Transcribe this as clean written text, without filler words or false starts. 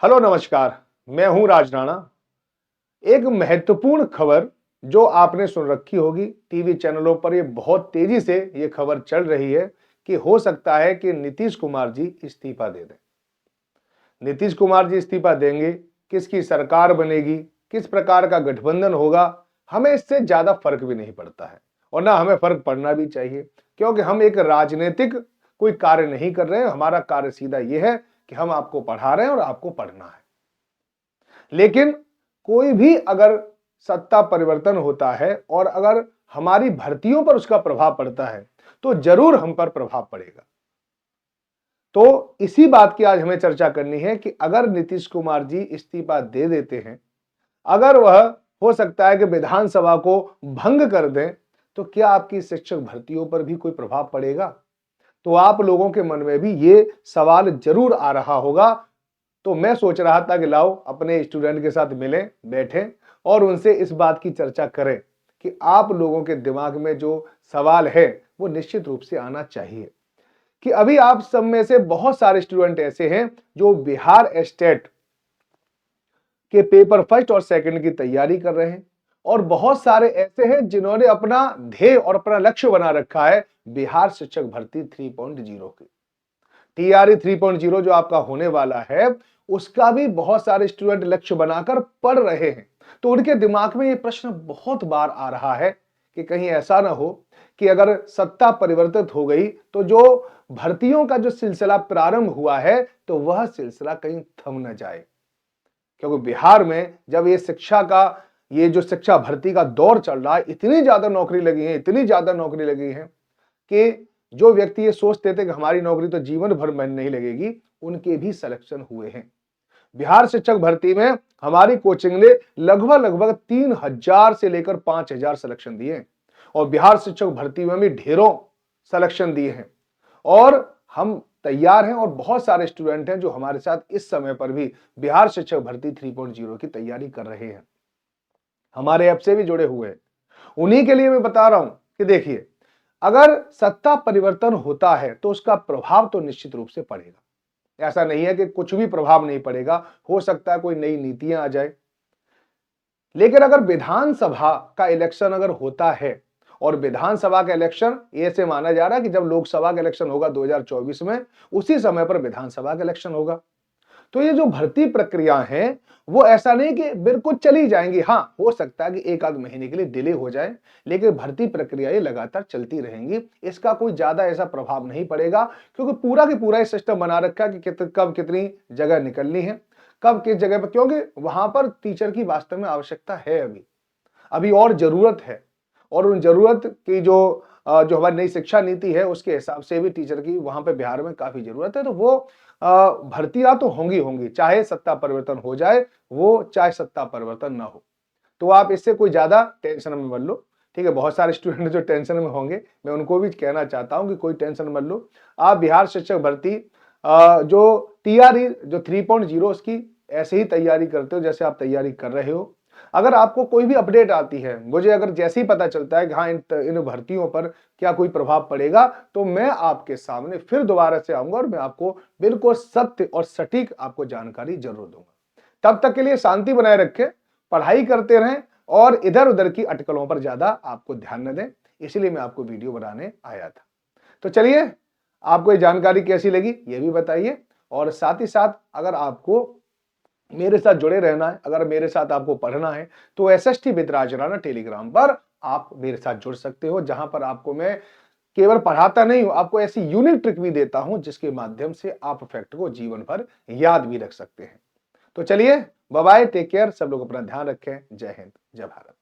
Hello नमस्कार। मैं हूं राज राणा। एक महत्वपूर्ण खबर जो आपने सुन रखी होगी टीवी चैनलों पर, ये बहुत तेजी से ये खबर चल रही है कि हो सकता है कि नीतीश कुमार जी इस्तीफा दे दें। नीतीश कुमार जी इस्तीफा देंगे, किसकी सरकार बनेगी, किस प्रकार का गठबंधन होगा, हमें इससे ज्यादा फर्क भी नहीं पड़ता है और ना हमें फर्क पड़ना भी चाहिए, क्योंकि हम एक राजनीतिक कोई कार्य नहीं कर रहे हैं। हमारा कार्य सीधा यह है कि हम आपको पढ़ा रहे हैं और आपको पढ़ना है। लेकिन कोई भी अगर सत्ता परिवर्तन होता है और अगर हमारी भर्तियों पर उसका प्रभाव पड़ता है तो जरूर हम पर प्रभाव पड़ेगा। तो इसी बात की आज हमें चर्चा करनी है कि अगर नीतीश कुमार जी इस्तीफा दे देते हैं, अगर वह हो सकता है कि विधानसभा को भंग कर दें, तो क्या आपकी शिक्षक भर्तियों पर भी कोई प्रभाव पड़ेगा? तो आप लोगों के मन में भी ये सवाल जरूर आ रहा होगा। तो मैं सोच रहा था कि लाओ अपने स्टूडेंट के साथ मिलें, बैठें और उनसे इस बात की चर्चा करें कि आप लोगों के दिमाग में जो सवाल है वो निश्चित रूप से आना चाहिए कि अभी आप सब में से बहुत सारे स्टूडेंट ऐसे हैं जो बिहार स्टेट के पेपर फर्स्ट और सेकंड की तैयारी कर रहे हैं और बहुत सारे ऐसे हैं जिन्होंने अपना ध्येय और अपना लक्ष्य बना रखा है बिहार शिक्षक भर्ती 3.0 की। टीआरई 3.0 जो आपका होने वाला है, उसका भी बहुत सारे स्टूडेंट लक्ष्य बनाकर पढ़ रहे हैं। तो उनके दिमाग में ये प्रश्न बहुत बार आ रहा है कि कहीं ऐसा ना हो कि अगर सत्ता परिवर्तित हो गई तो जो भर्तियों का जो सिलसिला प्रारंभ हुआ है तो वह सिलसिला कहीं थम न जाए। क्योंकि बिहार में जब ये जो शिक्षा भर्ती का दौर चल रहा है, इतनी ज्यादा नौकरी लगी है, इतनी ज्यादा नौकरी लगी है कि जो व्यक्ति ये सोचते थे कि हमारी नौकरी तो जीवन भर में नहीं लगेगी, उनके भी सिलेक्शन हुए हैं। बिहार शिक्षक भर्ती में हमारी कोचिंग ने लगभग 3,000 से लेकर 5,000 सिलेक्शन दिए और बिहार शिक्षक भर्ती में भी ढेरों सिलेक्शन दिए हैं और हम तैयार हैं और बहुत सारे स्टूडेंट हैं जो हमारे साथ इस समय पर भी बिहार शिक्षक भर्ती 3.0 की तैयारी कर रहे हैं, हमारे ऐप से भी जुड़े हुए हैं। उन्हीं के लिए मैं बता रहा हूं कि देखिए, अगर सत्ता परिवर्तन होता है तो उसका प्रभाव तो निश्चित रूप से पड़ेगा। ऐसा नहीं है कि कुछ भी प्रभाव नहीं पड़ेगा, हो सकता है कोई नई नीतियां आ जाए। लेकिन अगर विधानसभा का इलेक्शन अगर होता है और विधानसभा का इलेक्शन ऐसे माना जा रहा है कि जब लोकसभा का इलेक्शन होगा 2024 में, उसी समय पर विधानसभा का इलेक्शन होगा, तो ये जो भर्ती प्रक्रिया है वो ऐसा नहीं कि बिल्कुल चली जाएंगी। हाँ, हो सकता है कि एक आध महीने के लिए डिले हो जाए, लेकिन भर्ती प्रक्रिया ये लगातार चलती रहेंगी। इसका कोई ज्यादा ऐसा प्रभाव नहीं पड़ेगा क्योंकि पूरा की पूरा ये सिस्टम बना रखा है कि कब कितनी जगह निकलनी है, कब किस जगह पर, क्योंकि वहां पर टीचर की वास्तव में आवश्यकता है अभी और जरूरत है। और उन जरूरत की जो हमारी नई शिक्षा नीति है उसके हिसाब से भी टीचर की वहां पे बिहार में काफी जरूरत है। तो वो भर्तियां तो होंगी होंगी, चाहे सत्ता परिवर्तन हो जाए वो, चाहे सत्ता परिवर्तन ना हो। तो आप इससे कोई ज्यादा टेंशन में मत लो, ठीक है। बहुत सारे स्टूडेंट जो टेंशन में होंगे, मैं उनको भी कहना चाहता हूं कि कोई टेंशन मत लो। आप बिहार शिक्षक भर्ती जो टीआरई जो 3.0 उसकी ऐसे ही तैयारी करते हो जैसे आप तैयारी कर रहे हो। अगर आपको कोई भी अपडेट आती है, मुझे अगर जैसे ही पता चलता है कि हाँ इन भर्तियों पर क्या कोई प्रभाव पड़ेगा, तो मैं आपके सामने फिर दोबारा से आऊंगा और मैं आपको बिल्कुल सत्य और सटीक आपको जानकारी जरूर दूंगा। तब तक के लिए शांति बनाए रखें, पढ़ाई करते रहें और इधर उधर की अटकलों पर ज्यादा आपको ध्यान न दें। इसलिए मैं आपको वीडियो बनाने आया था। तो चलिए, आपको ये जानकारी कैसी लगी ये भी बताइए और साथ ही साथ अगर आपको मेरे साथ जुड़े रहना है, अगर मेरे साथ आपको पढ़ना है, तो SST with Raj Rana Telegram पर आप मेरे साथ जुड़ सकते हो, जहां पर आपको मैं केवल पढ़ाता नहीं हूं, आपको ऐसी यूनिक ट्रिक भी देता हूं जिसके माध्यम से आप फैक्ट को जीवन भर याद भी रख सकते हैं। तो चलिए, बाय बाय, टेक केयर, सब लोग अपना ध्यान रखें। जय हिंद, जय भारत।